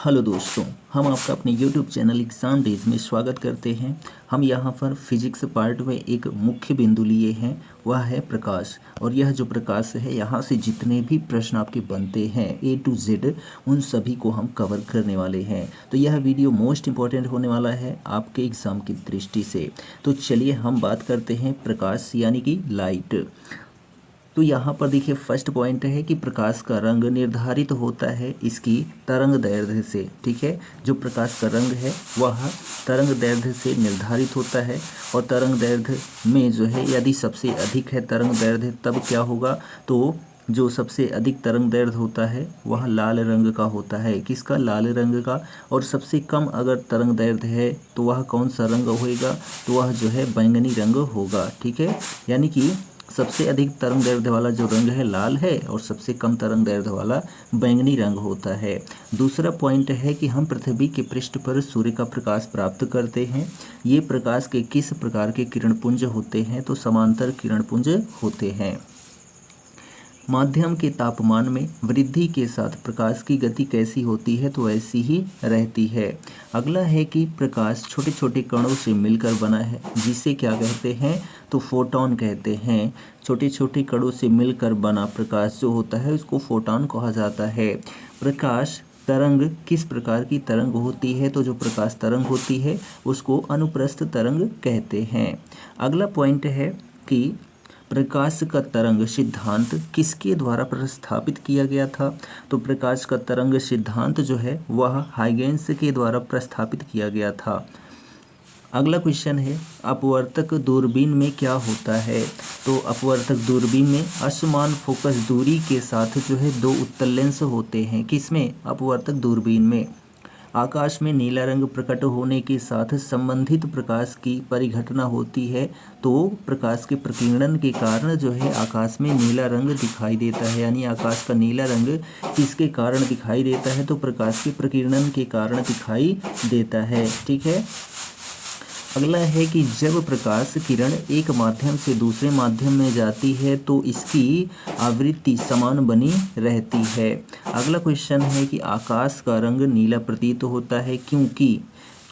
Hello दोस्तों, हम आपका अपने YouTube चैनल एग्ज़ाम डेज में स्वागत करते हैं। हम यहाँ पर फिजिक्स पार्ट में एक मुख्य बिंदु लिए हैं, वह है प्रकाश। और यह जो प्रकाश है, यहाँ से जितने भी प्रश्न आपके बनते हैं A to Z, उन सभी को हम कवर करने वाले हैं। तो यह वीडियो मोस्ट इम्पॉर्टेंट होने वाला है आपके एग्ज़ाम की दृष्टि से। तो चलिए हम बात करते हैं प्रकाश यानी कि लाइट। तो यहाँ पर देखिए फर्स्ट पॉइंट है कि प्रकाश का रंग निर्धारित होता है इसकी तरंग दैर्ध्य से। ठीक है, जो प्रकाश का रंग है वह तरंग दैर्ध्य से निर्धारित होता है। और तरंग दैर्ध्य में जो है यदि सबसे अधिक है तरंग दैर्ध्य तब क्या होगा, तो जो सबसे अधिक तरंग दैर्ध्य होता है वह लाल रंग का होता है। किसका? लाल रंग का। और सबसे कम अगर तरंग दैर्ध्य है तो वह कौन सा रंग होएगा, तो वह जो है बैंगनी रंग होगा। ठीक है, यानी कि सबसे अधिक तरंग दैर्ध्य वाला जो रंग है लाल है और सबसे कम तरंग दैर्ध्य वाला बैंगनी रंग होता है। दूसरा पॉइंट है कि हम पृथ्वी के पृष्ठ पर सूर्य का प्रकाश प्राप्त करते हैं। ये प्रकाश के किस प्रकार के किरणपुंज होते हैं, तो समांतर किरणपुंज होते हैं। माध्यम के तापमान में वृद्धि के साथ प्रकाश की गति कैसी होती है, तो ऐसी ही रहती है। अगला है कि प्रकाश छोटे छोटे कणों से मिलकर बना है, जिसे क्या कहते हैं, तो फोटॉन कहते हैं। छोटे छोटे कणों से मिलकर बना प्रकाश जो होता है उसको फोटॉन कहा जाता है। प्रकाश तरंग किस प्रकार की तरंग होती है, तो जो प्रकाश तरंग होती है उसको अनुप्रस्थ तरंग कहते हैं। अगला पॉइंट है कि प्रकाश का तरंग सिद्धांत किसके द्वारा प्रस्तावित किया गया था, तो प्रकाश का तरंग सिद्धांत जो है वह हाइगेंस के द्वारा प्रस्तावित किया गया था। अगला क्वेश्चन है अपवर्तक दूरबीन में क्या होता है, तो अपवर्तक दूरबीन में असमान फोकस दूरी के साथ जो है दो उत्तल लेंस होते हैं। किसमें? अपवर्तक दूरबीन में। आकाश में नीला रंग प्रकट होने के साथ संबंधित प्रकाश की परिघटना होती है, तो प्रकाश के प्रकीर्णन के कारण जो है आकाश में नीला रंग दिखाई देता है। यानी आकाश का नीला रंग किसके कारण दिखाई देता है, तो प्रकाश के प्रकीर्णन के कारण दिखाई देता है। ठीक है, अगला है कि जब प्रकाश किरण एक माध्यम से दूसरे माध्यम में जाती है तो इसकी आवृत्ति समान बनी रहती है। अगला क्वेश्चन है कि आकाश का रंग नीला प्रतीत होता है क्योंकि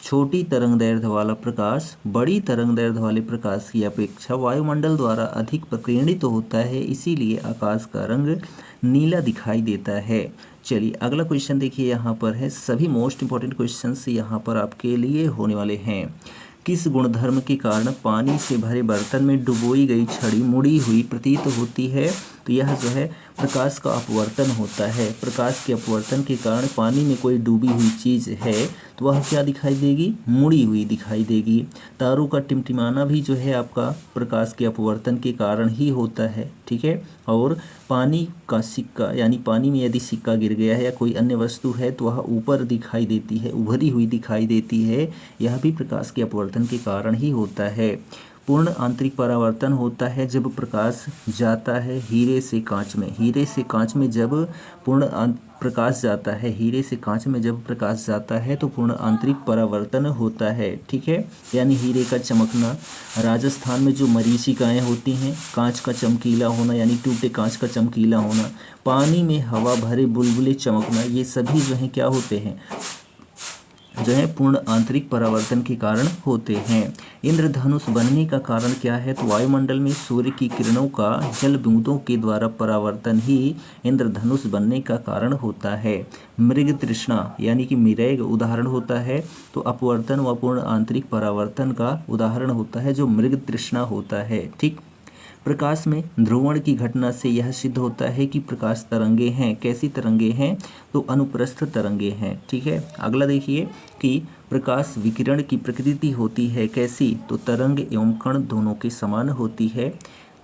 छोटी तरंग दैर्ध्य वाला प्रकाश बड़ी तरंग दैर्ध्य वाले प्रकाश की अपेक्षा वायुमंडल द्वारा अधिक प्रकीर्णित होता है, इसीलिए आकाश का रंग नीला दिखाई देता है। चलिए अगला क्वेश्चन देखिए, यहाँ पर है सभी मोस्ट इंपॉर्टेंट क्वेश्चंस यहाँ पर आपके लिए होने वाले हैं। किस गुणधर्म के कारण पानी से भरे बर्तन में डुबोई गई छड़ी मुड़ी हुई प्रतीत होती है, तो यह जो है प्रकाश का अपवर्तन होता है। प्रकाश के अपवर्तन के कारण पानी में कोई डूबी हुई चीज़ है तो वह क्या दिखाई देगी, मुड़ी हुई दिखाई देगी। तारों का टिमटिमाना भी जो है आपका प्रकाश के अपवर्तन के कारण ही होता है। ठीक है, और पानी का सिक्का यानी पानी में यदि सिक्का गिर गया है या कोई अन्य वस्तु है तो वह ऊपर दिखाई देती है, उभरी हुई दिखाई देती है, यह भी प्रकाश के अपवर्तन के कारण ही होता है। पूर्ण आंतरिक परावर्तन होता है जब प्रकाश जाता है हीरे से कांच में। हीरे से कांच में जब प्रकाश जाता है, हीरे से कांच में जब प्रकाश जाता है तो पूर्ण आंतरिक परावर्तन होता है। ठीक है, यानी हीरे का चमकना। राजस्थान में जो मरीचिकाएँ होती हैं, कांच का चमकीला होना यानी टूटे कांच का चमकीला होना, पानी में हवा भरे बुलबुले चमकना, ये सभी जो हैं क्या होते हैं, जो है पूर्ण आंतरिक परावर्तन के कारण होते हैं। इंद्रधनुष बनने का कारण क्या है, तो वायुमंडल में सूर्य की किरणों का जल बूंदों के द्वारा परावर्तन ही इंद्रधनुष बनने का कारण होता है। मृग तृष्णा यानी कि मिरेग उदाहरण होता है, तो अपवर्तन व पूर्ण आंतरिक परावर्तन का उदाहरण होता है जो मृग तृष्णा होता है। ठीक, प्रकाश में ध्रुवण की घटना से यह सिद्ध होता है कि प्रकाश तरंगे हैं। कैसी तरंगे हैं, तो अनुप्रस्थ तरंगे हैं। ठीक है, अगला देखिए कि प्रकाश विकिरण की प्रकृति होती है कैसी, तो तरंग एवं कण दोनों के समान होती है।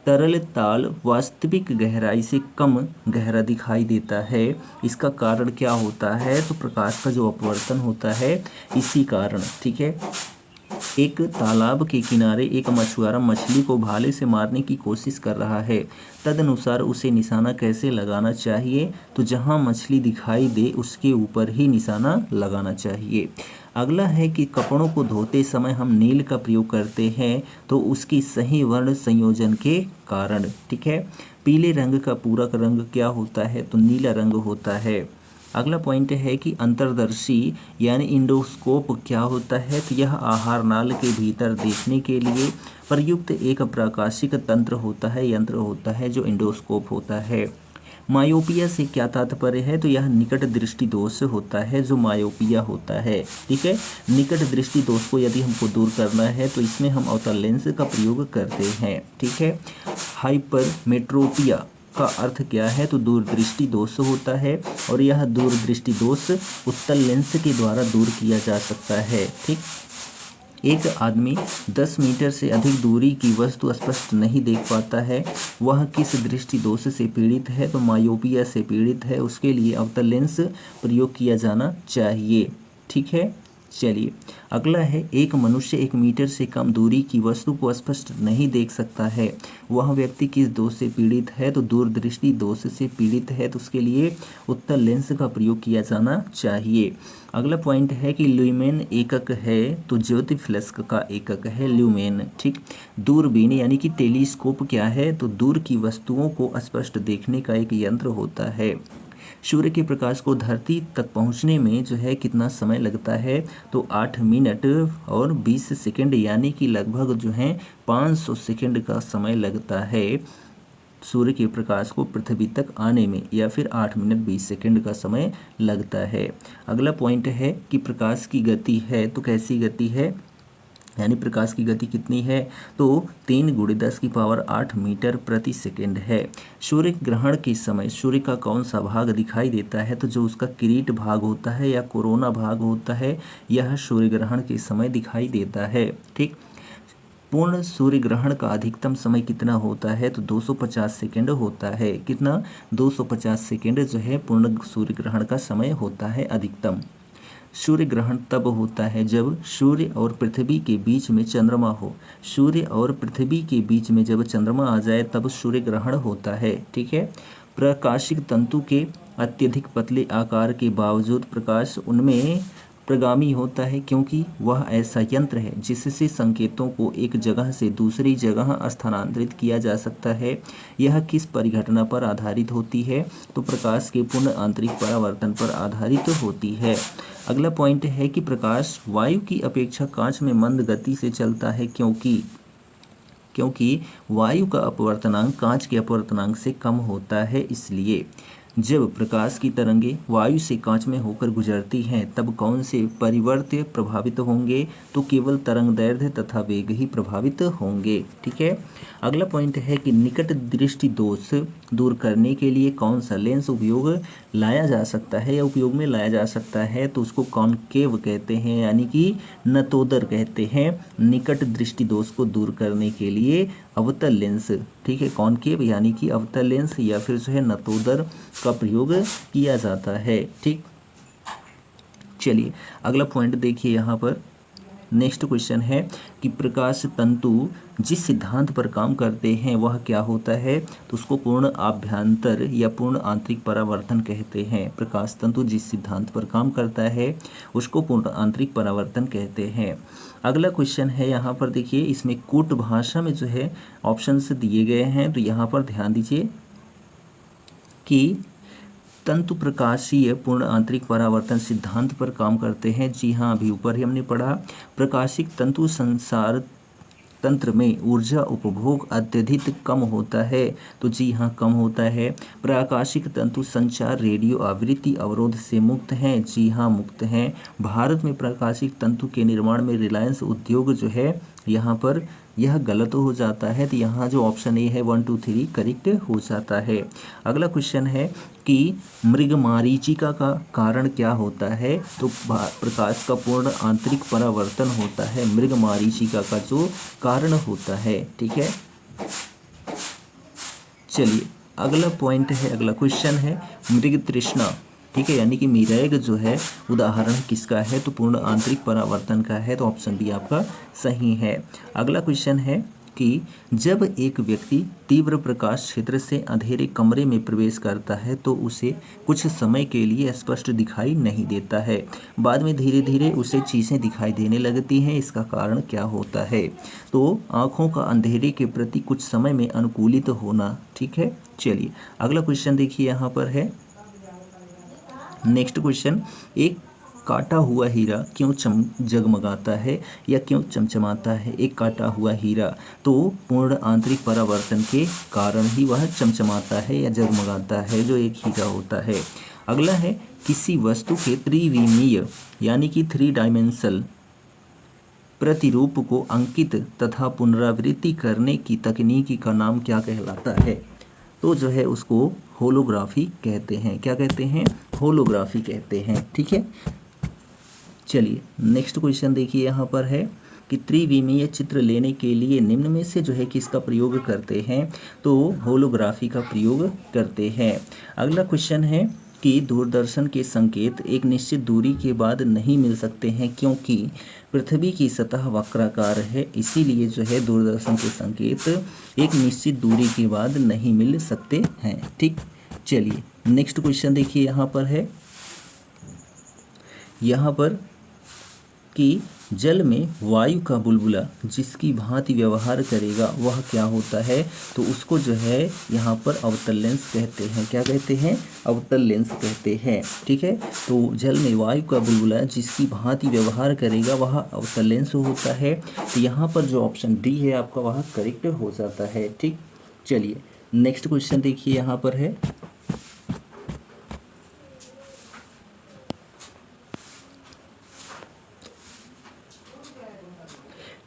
तरल ताल वास्तविक गहराई से कम गहरा दिखाई देता है। इसका कारण क्या होता है, तो प्रकाश का जो अपवर्तन होता है इसी कारण। ठीक है, एक तालाब के किनारे एक मछुआरा मछली को भाले से मारने की कोशिश कर रहा है। तदनुसार उसे निशाना कैसे लगाना चाहिए, तो जहां मछली दिखाई दे उसके ऊपर ही निशाना लगाना चाहिए। अगला है कि कपड़ों को धोते समय हम नील का प्रयोग करते हैं, तो उसकी सही वर्ण संयोजन के कारण। ठीक है, पीले रंग का पूरक रंग क्या होता है, तो नीला रंग होता है। अगला पॉइंट है कि अंतर्दर्शी यानी इंडोस्कोप क्या होता है। तो यह आहार नाल के भीतर देखने के लिए प्रयुक्त एक प्रकाशिक तंत्र होता है, यंत्र होता है जो इंडोस्कोप होता है। मायोपिया से क्या तात्पर्य है। तो यह निकट दृष्टि दोष होता है जो मायोपिया होता है। ठीक है, निकट दृष्टि दोष को यदि हमको दूर करना है तो इसमें हम अवतल लेंस का प्रयोग करते हैं। ठीक है, हाइपरमेट्रोपिया का अर्थ क्या है। तो दूरदृष्टि दोष होता है और यह दूरदृष्टि दोष उत्तल लेंस के द्वारा दूर किया जा सकता है। ठीक, एक आदमी 10 मीटर से अधिक दूरी की वस्तु स्पष्ट नहीं देख पाता है, वह किस दृष्टि दोष से पीड़ित है। तो मायोपिया से पीड़ित है, उसके लिए अवतल लेंस प्रयोग किया जाना चाहिए। ठीक है, चलिए अगला है, एक मनुष्य 1 मीटर से कम दूरी की वस्तु को स्पष्ट नहीं देख सकता है, वह व्यक्ति किस दोष से पीड़ित है। तो दूरदृष्टि दोष से पीड़ित है, तो उसके लिए उत्तल लेंस का प्रयोग किया जाना चाहिए। अगला पॉइंट है कि ल्यूमेन एकक है। तो ज्योतिफ्लस्क का एकक है ल्यूमेन। ठीक, दूरबीन यानी कि टेलीस्कोप क्या है। तो दूर की वस्तुओं को स्पष्ट देखने का एक यंत्र होता है। सूर्य के प्रकाश को धरती तक पहुंचने में जो है कितना समय लगता है। तो 8 मिनट और 20 सेकंड यानी कि लगभग जो है 500 सेकंड का समय लगता है सूर्य के प्रकाश को पृथ्वी तक आने में, या फिर 8 मिनट 20 सेकंड का समय लगता है। अगला पॉइंट है कि प्रकाश की गति है। तो कैसी गति है, यानी प्रकाश की गति कितनी है। तो 3 × 10⁸ मीटर प्रति सेकंड है। सूर्य ग्रहण के समय सूर्य का कौन सा भाग दिखाई देता है। तो जो उसका किरीट भाग होता है या कोरोना भाग होता है, यह सूर्य ग्रहण के समय दिखाई देता है। ठीक, पूर्ण सूर्य ग्रहण का अधिकतम समय कितना होता है। तो 250 सेकंड होता है। कितना, 250 सेकंड जो है पूर्ण सूर्य ग्रहण का समय होता है अधिकतम। सूर्य ग्रहण तब होता है जब सूर्य और पृथ्वी के बीच में चंद्रमा हो। सूर्य और पृथ्वी के बीच में जब चंद्रमा आ जाए तब सूर्य ग्रहण होता है। ठीक है, प्रकाशिक तंतु के अत्यधिक पतले आकार के बावजूद प्रकाश उनमें प्रगामी होता है, क्योंकि वह ऐसा यंत्र है जिससे संकेतों को एक जगह से दूसरी जगह स्थानांतरित किया जा सकता है। यह किस परिघटना पर आधारित होती है। तो प्रकाश के पूर्ण आंतरिक परावर्तन पर आधारित होती है। अगला पॉइंट है कि प्रकाश वायु की अपेक्षा कांच में मंद गति से चलता है, क्योंकि वायु का अपवर्तनांक कांच के अपवर्तनांक से कम होता है। इसलिए जब प्रकाश की तरंगें वायु से कांच में होकर गुजरती हैं तब कौन से परिवर्त्य प्रभावित होंगे। तो केवल तरंगदैर्घ्य तथा वेग ही प्रभावित होंगे। ठीक है, अगला पॉइंट है कि निकट दृष्टि दोष दूर करने के लिए कौन सा लेंस उपयोग लाया जा सकता है या उपयोग में लाया जा सकता है। तो उसको कॉनकेव कहते हैं, यानी कि नतोदर कहते हैं। निकट दृष्टि दोष को दूर करने के लिए अवतल लेंस, ठीक है, कॉनकेव यानी कि अवतल लेंस या फिर जो है नतोदर का प्रयोग किया जाता है। ठीक, चलिए अगला पॉइंट देखिए यहाँ पर। नेक्स्ट क्वेश्चन है कि प्रकाश तंतु जिस सिद्धांत पर काम करते हैं वह क्या होता है। तो उसको पूर्ण आभ्यंतर या पूर्ण आंतरिक परावर्तन कहते हैं। प्रकाश तंतु जिस सिद्धांत पर काम करता है उसको पूर्ण आंतरिक परावर्तन कहते हैं। अगला क्वेश्चन है यहाँ पर देखिए, इसमें कूट भाषा में जो है ऑप्शंस दिए गए हैं। तो यहाँ पर ध्यान दीजिए कि तंतु प्रकाशीय पूर्ण आंतरिक परावर्तन सिद्धांत पर काम करते हैं। जी हाँ, अभी ऊपर ही हमने पढ़ा। प्रकाशिक तंतु संसार तंत्र में ऊर्जा उपभोग अत्यधिक कम होता है। तो जी हाँ, कम होता है। प्राकाशिक तंतु संचार रेडियो आवृत्ति अवरोध से मुक्त हैं। जी हाँ, मुक्त हैं। भारत में प्राकाशिक तंतु के निर्माण में रिलायंस उद्योग जो है यहाँ पर यह गलत हो जाता है। तो यहाँ जो ऑप्शन ए है 1 2 3 करेक्ट हो जाता है। अगला क्वेश्चन है कि मृगमारीचिका का कारण क्या होता है। तो प्रकाश का पूर्ण आंतरिक परावर्तन होता है मृगमारीचिका का जो कारण होता है। ठीक है, चलिए अगला पॉइंट है, अगला क्वेश्चन है मृग तृष्णा। ठीक है, यानी कि मिरेग जो है उदाहरण किसका है। तो पूर्ण आंतरिक परावर्तन का है। तो ऑप्शन बी आपका सही है। अगला क्वेश्चन है कि जब एक व्यक्ति तीव्र प्रकाश क्षेत्र से अंधेरे कमरे में प्रवेश करता है तो उसे कुछ समय के लिए स्पष्ट दिखाई नहीं देता है, बाद में धीरे धीरे उसे चीज़ें दिखाई देने लगती हैं। इसका कारण क्या होता है। तो आँखों का अंधेरे के प्रति कुछ समय में अनुकूलित होना। ठीक है, चलिए अगला क्वेश्चन देखिए यहाँ पर है नेक्स्ट क्वेश्चन, एक काटा हुआ हीरा क्यों जगमगाता है या क्यों चमचमाता है? एक काटा हुआ हीरा तो पूर्ण आंतरिक परावर्तन के कारण ही वह चमचमाता है या जगमगाता है, जो एक हीरा होता है। अगला है, किसी वस्तु के त्रिविमीय यानी कि 3 डायमेंशनल प्रतिरूप को अंकित तथा पुनरावृत्ति करने की तकनीकी का नाम क्या कहलाता है? तो जो है उसको होलोग्राफी कहते हैं। क्या कहते हैं? होलोग्राफी कहते हैं। ठीक है, चलिए नेक्स्ट क्वेश्चन देखिए, यहाँ पर है कि त्रिविमीय चित्र लेने के लिए निम्न में से जो है किसका प्रयोग करते हैं? तो होलोग्राफी का प्रयोग करते हैं। अगला क्वेश्चन है कि दूरदर्शन के संकेत एक निश्चित दूरी के बाद नहीं मिल सकते हैं क्योंकि पृथ्वी की सतह वक्राकार है, इसीलिए जो है दूरदर्शन के संकेत एक निश्चित दूरी के बाद नहीं मिल सकते हैं। ठीक, चलिए नेक्स्ट क्वेश्चन देखिए, यहाँ पर है, यहाँ पर कि जल में वायु का बुलबुला जिसकी भांति व्यवहार करेगा वह क्या होता है? तो उसको जो है यहाँ पर अवतल लेंस कहते हैं। क्या कहते हैं? अवतल लेंस कहते हैं। ठीक है, तो जल में वायु का बुलबुला जिसकी भांति व्यवहार करेगा वह अवतल लेंस होता है। तो यहाँ पर जो ऑप्शन डी है आपका वह करेक्ट हो जाता है। ठीक, चलिए नेक्स्ट क्वेश्चन देखिए, यहाँ पर है,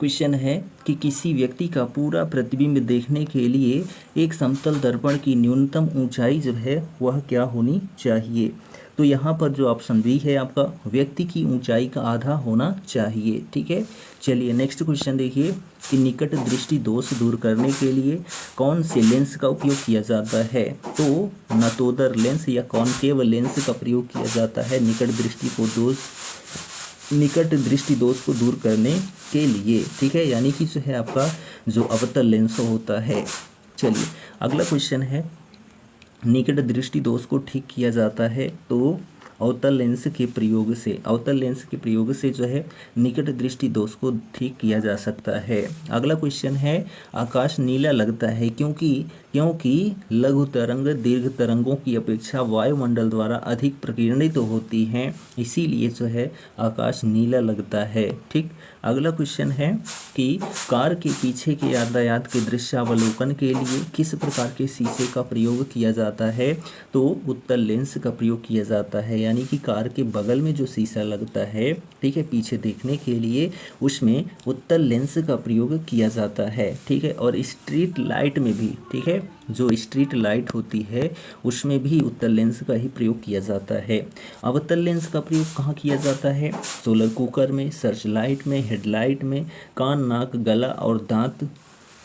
क्वेश्चन है कि किसी व्यक्ति का पूरा प्रतिबिंब देखने के लिए एक समतल दर्पण की न्यूनतम ऊंचाई जो है वह क्या होनी चाहिए? तो यहाँ पर जो ऑप्शन बी है आपका, व्यक्ति की ऊंचाई का आधा होना चाहिए। ठीक है, चलिए नेक्स्ट क्वेश्चन देखिए कि निकट दृष्टि दोष दूर करने के लिए कौन से लेंस का उपयोग किया जाता है? तो नतोदर लेंस या कॉनकेव लेंस का प्रयोग किया जाता है निकट दृष्टि दोष को दूर करने के लिए। ठीक है, यानी कि जो है आपका जो अवतल लेंस होता है। चलिए अगला क्वेश्चन है, निकट दृष्टि दोष को ठीक किया जाता है तो अवतल लेंस के प्रयोग से जो है निकट दृष्टि दोष को ठीक किया जा सकता है। अगला क्वेश्चन है, आकाश नीला लगता है क्योंकि लघु तरंग दीर्घ तरंगों की अपेक्षा वायुमंडल द्वारा अधिक प्रकीर्णित होती हैं, इसीलिए जो है आकाश नीला लगता है। ठीक, अगला क्वेश्चन है कि कार के पीछे के यातायात के दृश्यावलोकन के लिए किस प्रकार के शीशे का प्रयोग किया जाता है? तो उत्तल लेंस का प्रयोग किया जाता है, यानी कि कार के बगल में जो शीशा लगता है, ठीक है, पीछे देखने के लिए, उसमें उत्तल लेंस का प्रयोग किया जाता है। ठीक है, और स्ट्रीट लाइट में भी, ठीक है, जो स्ट्रीट लाइट होती है उसमें भी उत्तल लेंस का ही प्रयोग किया जाता है। अवतल लेंस का प्रयोग कहाँ किया जाता है? सोलर कुकर में, सर्च लाइट में, हेडलाइट में, कान नाक गला और दांत,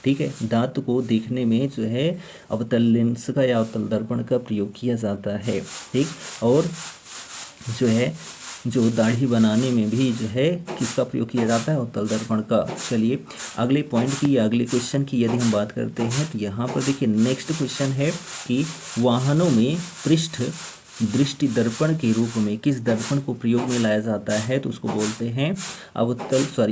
ठीक है, दांत को देखने में जो है अवतल लेंस का या अवतल दर्पण का प्रयोग किया जाता है। ठीक, और जो है जो दाढ़ी बनाने में भी जो है किसका प्रयोग किया जाता है? अवतल दर्पण का। चलिए अगले पॉइंट की या अगले क्वेश्चन की यदि हम बात करते हैं तो यहाँ पर देखिए नेक्स्ट क्वेश्चन है कि वाहनों में पृष्ठ दृष्टि दर्पण के रूप में किस दर्पण को प्रयोग में लाया जाता है? तो उसको बोलते हैं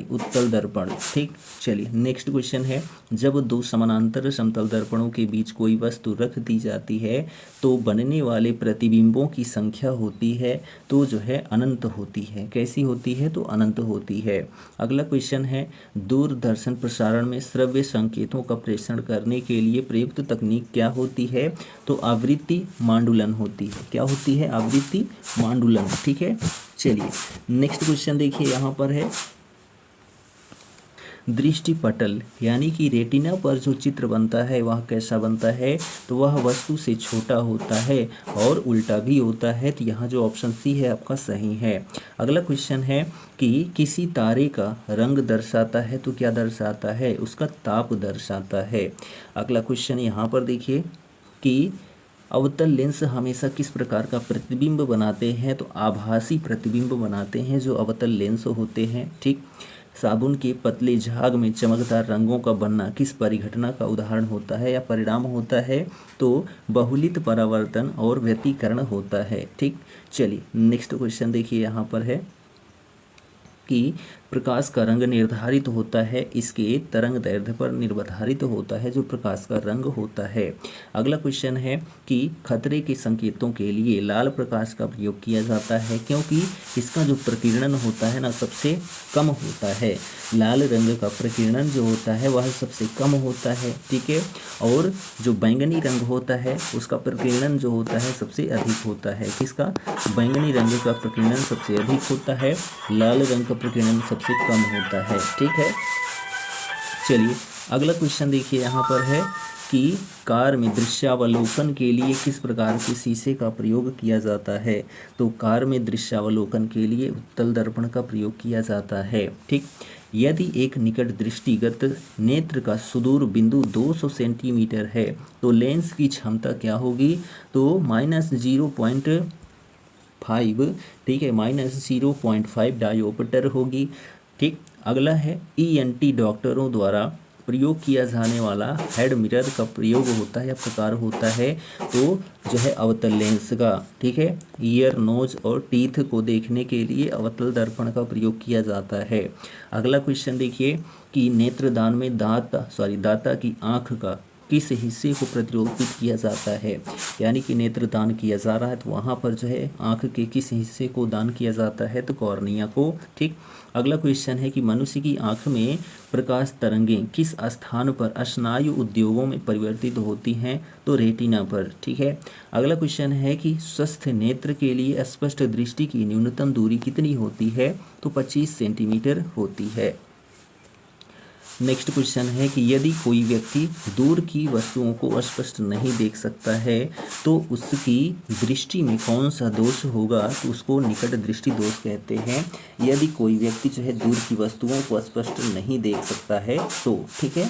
उत्तल दर्पण। ठीक, चलिए नेक्स्ट क्वेश्चन है, जब दो समानांतर समतल दर्पणों के बीच कोई वस्तु रख दी जाती है तो बनने वाले प्रतिबिंबों की संख्या होती है तो जो है अनंत होती है। कैसी होती है? तो अनंत होती है। अगला क्वेश्चन है, दूरदर्शन प्रसारण में श्रव्य संकेतों का प्रेषण करने के लिए प्रयुक्त तकनीक क्या होती है? तो आवृत्ति मांडुलन होती है। क्या होती है? आवृत्ति मांडुलन। ठीक है, चलिए नेक्स्ट क्वेश्चन देखिए, यहाँ पर है दृष्टिपटल यानी कि रेटिना पर जो चित्र बनता है वह कैसा बनता है? तो वह वस्तु से छोटा होता है और उल्टा भी होता है। तो यहाँ जो ऑप्शन सी है आपका सही है। अगला क्वेश्चन है कि किसी तारे का रंग दर्शाता है तो क्या दर्शाता है? उसका ताप दर्शाता है। अगला क्वेश्चन यहाँ पर देखिए कि अवतल लेंस हमेशा किस प्रकार का प्रतिबिंब बनाते हैं? तो आभासी प्रतिबिंब बनाते हैं जो अवतल लेंस होते हैं। ठीक, साबुन के पतले झाग में चमकदार रंगों का बनना किस परिघटना का उदाहरण होता है या परिणाम होता है? तो बहुलित परावर्तन और व्यतिकरण होता है। ठीक, चलिए नेक्स्ट क्वेश्चन देखिए, यहाँ पर है कि प्रकाश का रंग निर्धारित होता है इसके तरंग दैर्ध्य पर निर्धारित होता है जो प्रकाश का रंग होता है। अगला क्वेश्चन है कि खतरे के संकेतों के लिए लाल प्रकाश का प्रयोग किया जाता है क्योंकि इसका जो प्रकीर्णन होता है ना सबसे कम होता है। लाल रंग का प्रकीर्णन जो होता है वह सबसे कम होता है, ठीक है। और जो बैंगनी रंग होता है उसका प्रकीर्णन जो होता है सबसे अधिक होता है। किसका? बैंगनी रंग का प्रकीर्णन सबसे अधिक होता है, लाल रंग का प्रकीर्णन सबसे कम होता है, ठीक है। चलिए अगला क्वेश्चन देखिए, यहाँ पर है कि कार में दृश्यावलोकन के लिए किस प्रकार के शीशे का प्रयोग किया जाता है। तो कार में दृश्यावलोकन के लिए उत्तल दर्पण का प्रयोग किया जाता है, ठीक। यदि एक निकट दृष्टिगत नेत्र का सुदूर बिंदु 200 सेंटीमीटर है तो लेंस की क्षमता क्या होगी? तो -0.5, ठीक है, -0.5 डायोप्टर होगी, ठीक। अगला है ENT डॉक्टरों द्वारा प्रयोग किया जाने वाला हेड मिरर का प्रयोग होता है या प्रकार होता है तो जो है अवतल लेंस का, ठीक है। ईयर, नोज और टीथ को देखने के लिए अवतल दर्पण का प्रयोग किया जाता है। अगला क्वेश्चन देखिए कि नेत्रदान में दाता की आँख का किस हिस्से को प्रतिरोपित किया जाता है। यानी कि नेत्रदान किया जा रहा है तो वहाँ पर जो है आँख के किस हिस्से को दान किया जाता है? तो कॉर्निया को, ठीक। अगला क्वेश्चन है कि मनुष्य की आँख में प्रकाश तरंगें किस स्थान पर स्नायु उद्योगों में परिवर्तित होती हैं? तो रेटिना पर, ठीक है। अगला क्वेश्चन है कि स्वस्थ नेत्र के लिए स्पष्ट दृष्टि की न्यूनतम दूरी कितनी होती है? तो 25 सेंटीमीटर होती है। नेक्स्ट क्वेश्चन है कि यदि कोई व्यक्ति दूर की वस्तुओं को स्पष्ट नहीं देख सकता है तो उसकी दृष्टि में कौन सा दोष होगा? तो उसको निकट दृष्टि दोष कहते हैं। यदि कोई व्यक्ति जो है दूर की वस्तुओं को स्पष्ट नहीं देख सकता है तो, ठीक है।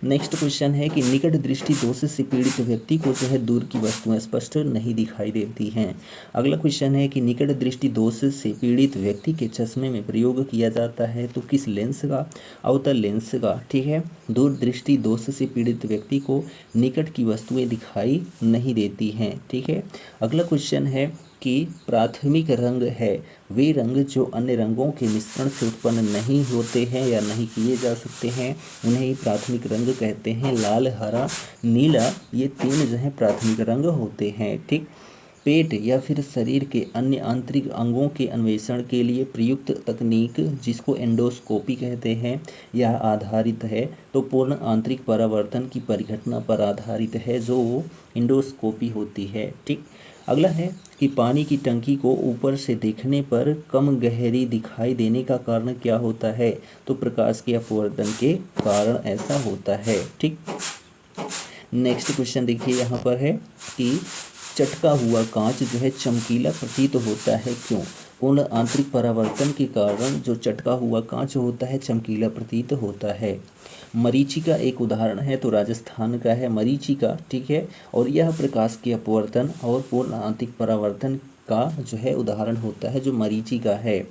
नेक्स्ट क्वेश्चन है कि निकट दृष्टि दोष से पीड़ित व्यक्ति को जो है दूर की वस्तुएं स्पष्ट नहीं दिखाई देती हैं। अगला क्वेश्चन है कि निकट दृष्टि दोष से पीड़ित व्यक्ति के चश्मे में प्रयोग किया जाता है तो किस लेंस का? अवतल लेंस का, ठीक है। दूर दृष्टि दोष से पीड़ित व्यक्ति को निकट की वस्तुएं दिखाई नहीं देती हैं, ठीक है। अगला क्वेश्चन है कि प्राथमिक रंग है वे रंग जो अन्य रंगों के मिश्रण से उत्पन्न नहीं होते हैं या नहीं किए जा सकते हैं, उन्हें ही प्राथमिक रंग कहते हैं। लाल, हरा, नीला, ये 3 जो है प्राथमिक रंग होते हैं, ठीक। पेट या फिर शरीर के अन्य आंतरिक अंगों के अन्वेषण के लिए प्रयुक्त तकनीक जिसको एंडोस्कोपी कहते हैं यह आधारित है तो पूर्ण आंतरिक परावर्तन की परिघटना पर आधारित है जो एंडोस्कोपी होती है, ठीक। अगला है कि पानी की टंकी को ऊपर से देखने पर कम गहरी दिखाई देने का कारण क्या होता है? तो प्रकाश के अपवर्तन के कारण ऐसा होता है, ठीक। नेक्स्ट क्वेश्चन देखिए, यहाँ पर है कि चटका हुआ कांच जो है चमकीला प्रतीत होता है, क्यों? पूर्ण आंतरिक परावर्तन के कारण जो चटका हुआ कांच होता है चमकीला प्रतीत होता है। मरीचिका एक उदाहरण है तो राजस्थान का है मरीचिका, ठीक है। और यह प्रकाश के अपवर्तन और पूर्ण आंतरिक परावर्तन का जो है उदाहरण होता है जो मरीचिका है।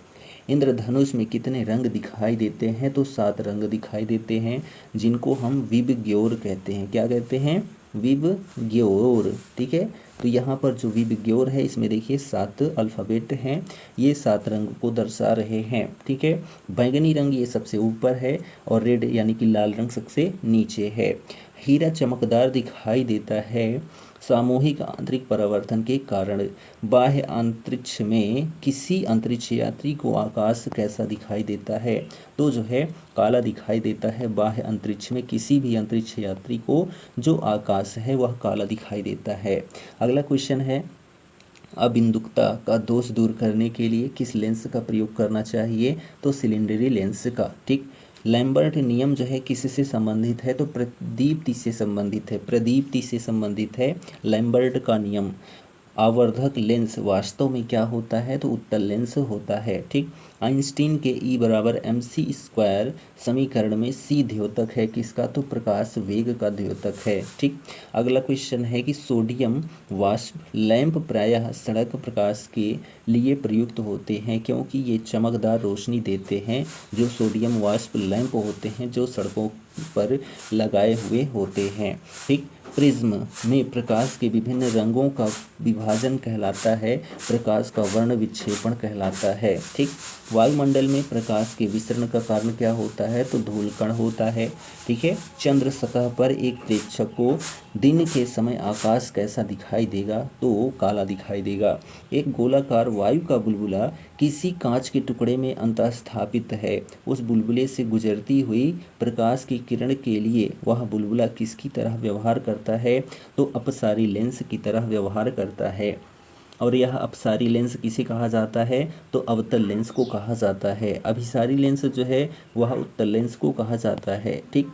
इंद्रधनुष में कितने रंग दिखाई देते हैं? तो 7 रंग दिखाई देते हैं जिनको हम विबग्योर कहते हैं। क्या कहते हैं? विबग्योर, ठीक है। तो यहाँ पर जो विबग्योर है इसमें देखिए 7 अल्फ़ाबेट हैं, ये 7 रंग को दर्शा रहे हैं, ठीक है। बैंगनी रंग ये सबसे ऊपर है और रेड यानी कि लाल रंग सबसे नीचे है। हीरा चमकदार दिखाई देता है सामूहिक आंतरिक परावर्तन के कारण। बाह्य अंतरिक्ष में किसी अंतरिक्ष यात्री को आकाश कैसा दिखाई देता है? तो जो है काला दिखाई देता है। बाह्य अंतरिक्ष में किसी भी अंतरिक्ष यात्री को जो आकाश है वह काला दिखाई देता है। अगला क्वेश्चन है अबिंदुकता का दोष दूर करने के लिए किस लेंस का प्रयोग करना चाहिए? तो सिलेंडरी लेंस का, ठीक। लैम्बर्ट नियम जो है किससे संबंधित है? तो प्रदीप्ति से संबंधित है, प्रदीप्ति से संबंधित है लैम्बर्ट का नियम। आवर्धक लेंस वास्तव में क्या होता है? तो उत्तल लेंस होता है, ठीक। आइंस्टीन के E = mc² समीकरण में c द्योतक है किसका? तो प्रकाश वेग का द्योतक है, ठीक। अगला क्वेश्चन है कि सोडियम वाष्प लैंप प्रायः सड़क प्रकाश के लिए प्रयुक्त होते हैं क्योंकि ये चमकदार रोशनी देते हैं। जो सोडियम वाष्प लैंप होते हैं जो सड़कों पर लगाए हुए होते हैं, ठीक। प्रिज्म में प्रकाश के विभिन्न रंगों का विभाजन कहलाता है, प्रकाश का वर्ण विक्षेपण कहलाता है। ठीक, वायुमंडल में प्रकाश के विसरण का कारण क्या होता है? तो धूलकण होता है। ठीक है, चंद्र सतह पर एक प्रेक्षक को दिन के समय आकाश कैसा दिखाई देगा? तो काला दिखाई देगा। एक गोलाकार वायु का बुलबुला किसी कांच के टुकड़े में अंतःस्थापित है। उस बुलबुले से गुजरती हुई प्रकाश की किरण के लिए वह बुलबुला किसकी तरह व्यवहार करता है? तो अपसारी लेंस की तरह व्यवहार करता है। और यह अपसारी लेंस किसे कहा जाता है? तो अवतल लेंस को कहा जाता है। अभिसारी लेंस जो है वह उत्तल लेंस को कहा जाता है। ठीक,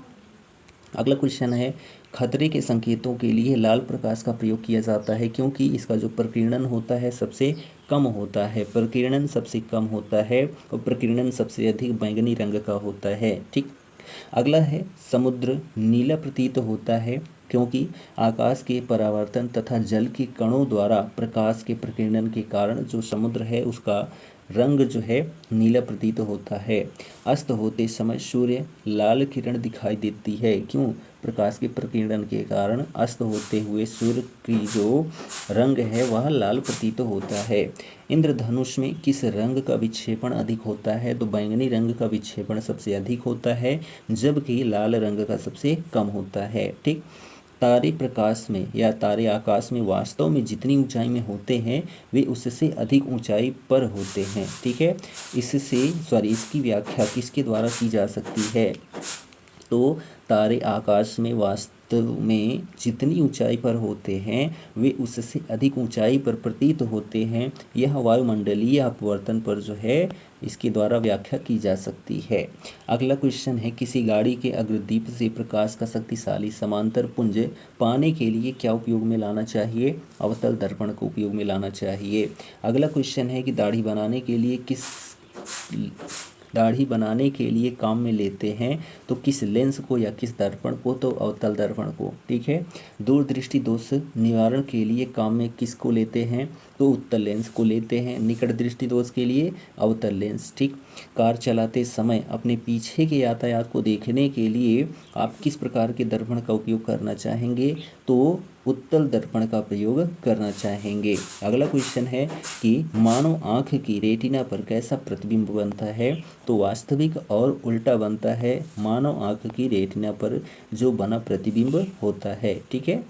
अगला क्वेश्चन है, खतरे के संकेतों के लिए लाल प्रकाश का प्रयोग किया जाता है क्योंकि इसका जो प्रकीर्णन होता है सबसे कम होता है। प्रकीर्णन सबसे कम होता है और प्रकीर्णन सबसे अधिक बैंगनी रंग का होता है। ठीक, अगला है, समुद्र नीला प्रतीत होता है क्योंकि आकाश के परावर्तन तथा जल के कणों द्वारा प्रकाश के प्रकीर्णन के कारण जो समुद्र है उसका रंग जो है नीला प्रतीत होता है। अस्त होते समय सूर्य लाल किरण दिखाई देती है। क्यों? प्रकाश के प्रकीर्णन के कारण अस्त होते हुए सूर्य की जो रंग है वह लाल प्रतीत होता है। इंद्रधनुष में किस रंग का विक्षेपण अधिक होता है? तो बैंगनी रंग का विक्षेपण सबसे अधिक होता है जबकि लाल रंग का सबसे कम होता है। ठीक, तारे प्रकाश में या तारे आकाश में वास्तव में जितनी ऊंचाई में होते हैं वे उससे अधिक ऊंचाई पर होते हैं। ठीक है, इसकी व्याख्या किसके द्वारा की जा सकती है? तो तारे आकाश में वास्तव में जितनी ऊंचाई पर होते हैं वे उससे अधिक ऊंचाई पर प्रतीत होते हैं। यह वायुमंडलीय अपवर्तन पर जो है इसके द्वारा व्याख्या की जा सकती है। अगला क्वेश्चन है, किसी गाड़ी के अग्रदीप से प्रकाश का शक्तिशाली समांतर पुंज पाने के लिए क्या उपयोग में लाना चाहिए? अवतल दर्पण को उपयोग में लाना चाहिए। अगला क्वेश्चन है कि दाढ़ी बनाने के लिए काम में लेते हैं तो किस लेंस को या किस दर्पण को? तो अवतल दर्पण को। ठीक है, दूरदृष्टि दोष निवारण के लिए काम में किसको लेते हैं? तो उत्तल लेंस को लेते हैं। निकट दृष्टि दोष के लिए अवतल लेंस। ठीक, कार चलाते समय अपने पीछे के यातायात को देखने के लिए आप किस प्रकार के दर्पण का उपयोग करना चाहेंगे? तो उत्तल दर्पण का प्रयोग करना चाहेंगे। अगला क्वेश्चन है कि मानव आँख की रेटिना पर कैसा प्रतिबिंब बनता है? तो वास्तविक और उल्टा बनता है। मानव आँख की रेटिना पर जो बना प्रतिबिंब होता है। ठीक है,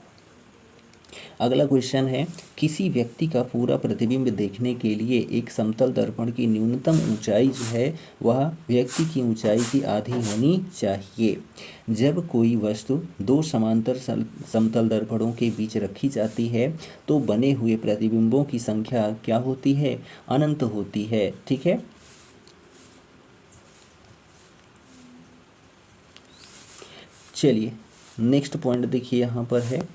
अगला क्वेश्चन है, किसी व्यक्ति का पूरा प्रतिबिंब देखने के लिए एक समतल दर्पण की न्यूनतम ऊंचाई जो है वह व्यक्ति की ऊंचाई की आधी होनी चाहिए। जब कोई वस्तु दो समांतर समतल दर्पणों के बीच रखी जाती है तो बने हुए प्रतिबिंबों की संख्या क्या होती है? अनंत होती है। ठीक है, चलिए नेक्स्ट पॉइंट देखिए, यहाँ पर है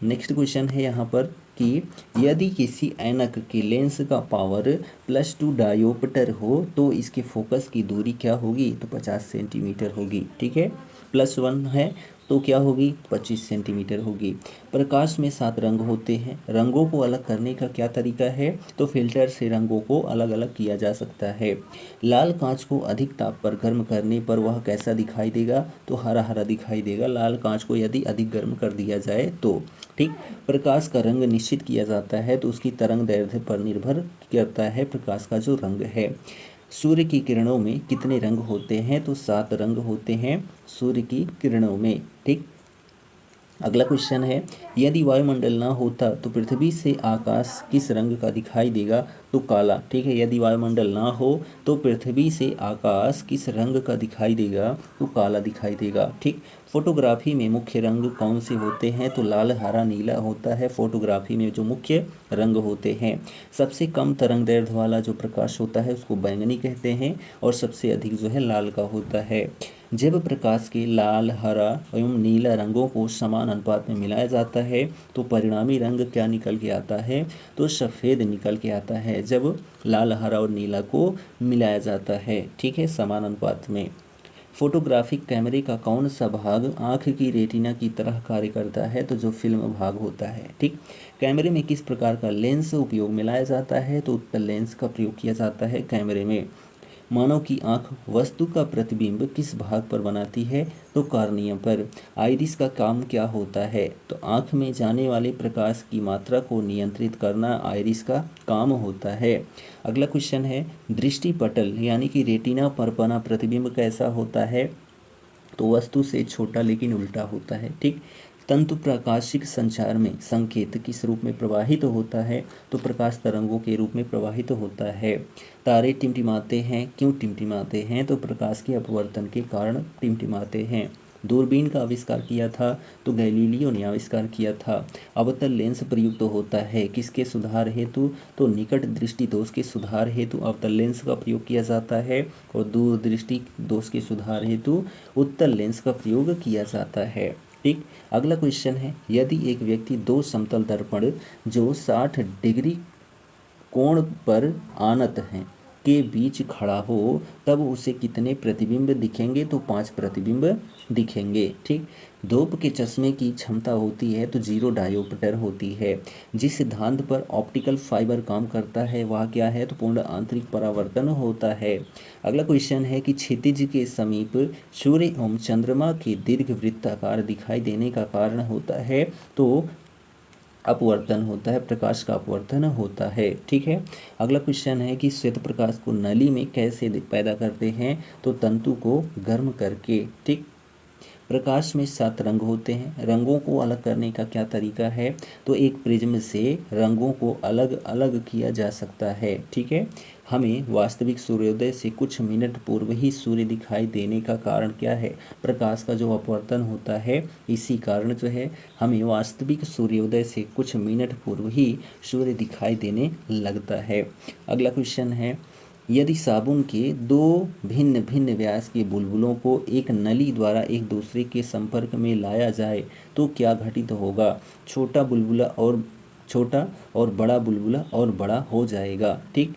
नेक्स्ट क्वेश्चन है यहाँ पर कि यदि किसी ऐनक के लेंस का पावर +2 डायोप्टर हो तो इसके फोकस की दूरी क्या होगी? तो 50 सेंटीमीटर होगी। ठीक है, +1 है तो क्या होगी? 25 सेंटीमीटर होगी। प्रकाश में 7 रंग होते हैं। रंगों को अलग करने का क्या तरीका है? तो फिल्टर से रंगों को अलग अलग किया जा सकता है। लाल कांच को अधिक ताप पर गर्म करने पर वह कैसा दिखाई देगा? तो हरा हरा दिखाई देगा, लाल कांच को यदि अधिक गर्म कर दिया जाए तो। ठीक, प्रकाश का रंग निश्चित किया जाता है तो उसकी तरंग दैर्ध्य पर निर्भर करता है प्रकाश का जो रंग है। सूर्य की किरणों में कितने रंग होते हैं? तो 7 रंग होते हैं सूर्य की किरणों में। ठीक, अगला क्वेश्चन है, यदि वायुमंडल ना होता तो पृथ्वी से आकाश किस रंग का दिखाई देगा? तो काला। ठीक है, यदि वायुमंडल ना हो तो पृथ्वी से आकाश किस रंग का दिखाई देगा? तो काला दिखाई देगा। ठीक, फोटोग्राफी में मुख्य रंग कौन से होते हैं? तो लाल हरा नीला होता है फोटोग्राफी में जो मुख्य रंग होते हैं। सबसे कम तरंग दैर्ध्य वाला जो प्रकाश होता है उसको बैंगनी कहते हैं और सबसे अधिक जो है लाल का होता है। जब प्रकाश के लाल हरा एवं नीला रंगों को समान अनुपात में मिलाया जाता है तो परिणामी रंग क्या निकल के आता है? तो सफ़ेद निकल के आता है जब लाल हरा और नीला को मिलाया जाता है। ठीक है, समान अनुपात में। फोटोग्राफिक कैमरे का कौन सा भाग आँख की रेटिना की तरह कार्य करता है? तो जो फिल्म भाग होता है। ठीक, कैमरे में किस प्रकार का लेंस उपयोग में लाया जाता है? तो उत्तल लेंस का प्रयोग किया जाता है कैमरे में। मानव की आंख वस्तु का प्रतिबिंब किस भाग पर बनाती है? तो कॉर्निया पर। आइरिस का काम क्या होता है? तो आंख में जाने वाले प्रकाश की मात्रा को नियंत्रित करना आइरिस का काम होता है। अगला क्वेश्चन है, दृष्टिपटल यानी कि रेटिना पर बना प्रतिबिंब कैसा होता है? तो वस्तु से छोटा लेकिन उल्टा होता है। ठीक। तंतु प्रकाशिक संचार में संकेत किस रूप में प्रवाहित होता है? तो प्रकाश तरंगों के रूप में प्रवाहित होता है। तारे टिमटिमाते हैं, क्यों टिमटिमाते हैं? तो प्रकाश के अपवर्तन के कारण टिमटिमाते हैं। दूरबीन का आविष्कार किया था? तो गैलीलियो ने आविष्कार किया था। अवतल लेंस प्रयुक्त होता है किसके सुधार हेतु? तो निकट दृष्टि दोष के सुधार हेतु अवतल लेंस का प्रयोग किया जाता है, और दूर दृष्टि दोष के सुधार हेतु उत्तल लेंस का प्रयोग किया जाता है। ठीक। अगला क्वेश्चन है, यदि एक व्यक्ति दो समतल दर्पण जो 60 डिग्री कोण पर आनत हैं के बीच खड़ा हो, तब उसे कितने प्रतिबिंब दिखेंगे? तो 5 प्रतिबिंब दिखेंगे। ठीक। धूप के चश्मे की क्षमता होती है तो 0 डायोप्टर होती है। जिस सिद्धांत पर ऑप्टिकल फाइबर काम करता है वह क्या है? तो पूर्ण आंतरिक परावर्तन होता है। अगला क्वेश्चन है कि क्षितिज के समीप सूर्य एवं चंद्रमा के दीर्घ वृत्ताकार दिखाई देने का कारण होता है? तो अपवर्तन होता है, प्रकाश का अपवर्तन होता है। ठीक है। अगला क्वेश्चन है कि श्वेत प्रकाश को नली में कैसे पैदा करते हैं? तो तंतु को गर्म करके। ठीक। प्रकाश में 7 रंग होते हैं, रंगों को अलग करने का क्या तरीका है? तो एक प्रिज्म से रंगों को अलग अलग किया जा सकता है। ठीक है। हमें वास्तविक सूर्योदय से कुछ मिनट पूर्व ही सूर्य दिखाई देने का कारण क्या है? प्रकाश का जो अपवर्तन होता है, इसी कारण जो है हमें वास्तविक सूर्योदय से कुछ मिनट पूर्व ही सूर्य दिखाई देने लगता है। अगला क्वेश्चन है, यदि साबुन के 2 भिन्न भिन्न व्यास के बुलबुलों को एक नली द्वारा एक दूसरे के संपर्क में लाया जाए तो क्या घटित होगा? छोटा बुलबुला और छोटा और बड़ा बुलबुला और बड़ा हो जाएगा। ठीक।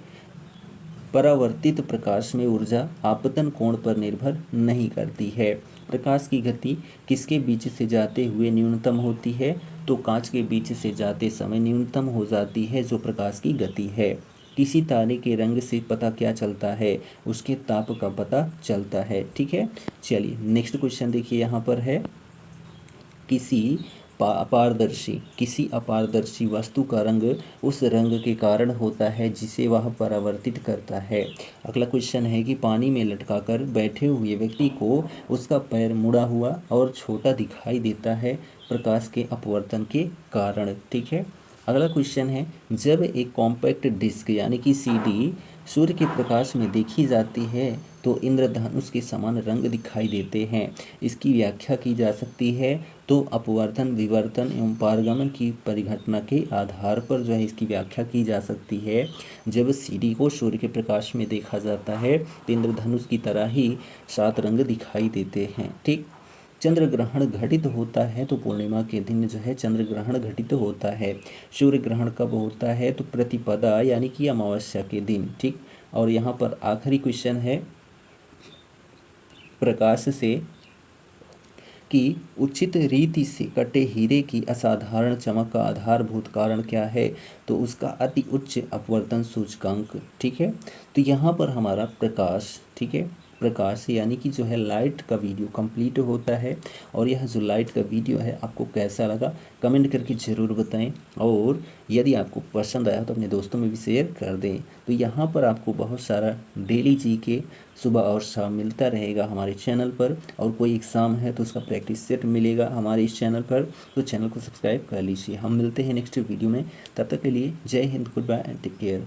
परावर्तित प्रकाश में ऊर्जा आपतन कोण पर निर्भर नहीं करती है। प्रकाश की गति किसके बीच से जाते हुए न्यूनतम होती है? तो कांच के बीच से जाते समय न्यूनतम हो जाती है, जो प्रकाश की गति है। किसी तारे के रंग से पता क्या चलता है? उसके ताप का पता चलता है। ठीक है। चलिए नेक्स्ट क्वेश्चन देखिए, यहाँ पर है, किसी अपारदर्शी वस्तु का रंग उस रंग के कारण होता है जिसे वह परावर्तित करता है। अगला क्वेश्चन है कि पानी में लटकाकर बैठे हुए व्यक्ति को उसका पैर मुड़ा हुआ और छोटा दिखाई देता है प्रकाश के अपवर्तन के कारण। ठीक है। अगला क्वेश्चन है, जब एक कॉम्पैक्ट डिस्क यानी कि सीडी सूर्य के प्रकाश में देखी जाती है तो इंद्रधनुष के समान रंग दिखाई देते हैं। इसकी व्याख्या की जा सकती है तो अपवर्तन, विवर्तन एवं पारगमन की परिघटना के आधार पर जो है इसकी व्याख्या की जा सकती है। जब सीडी को सूर्य के प्रकाश में देखा जाता है तो इंद्रधनुष की तरह ही 7 रंग दिखाई देते हैं। ठीक। चंद्र ग्रहण घटित होता है तो पूर्णिमा के दिन जो है चंद्र ग्रहण घटित होता है। सूर्य ग्रहण कब होता है? तो प्रतिपदा यानी कि अमावस्या के दिन। ठीक। और यहाँ पर आखिरी क्वेश्चन है, प्रकाश से कि उचित रीति से कटे हीरे की असाधारण चमक का आधारभूत कारण क्या है? तो उसका अति उच्च अपवर्तन सूचकांक। ठीक है। तो यहाँ पर हमारा प्रकाश, ठीक है, प्रकाश यानी कि जो है लाइट का वीडियो कंप्लीट होता है। और यह जो लाइट का वीडियो है आपको कैसा लगा कमेंट करके ज़रूर बताएं, और यदि आपको पसंद आया तो अपने दोस्तों में भी शेयर कर दें। तो यहाँ पर आपको बहुत सारा डेली जीके सुबह और शाम मिलता रहेगा हमारे चैनल पर, और कोई एग्ज़ाम है तो उसका प्रैक्टिस सेट मिलेगा हमारे इस चैनल पर। तो चैनल को सब्सक्राइब कर लीजिए। हम मिलते हैं नेक्स्ट वीडियो में, तब तक के लिए जय हिंद, goodbye and take care.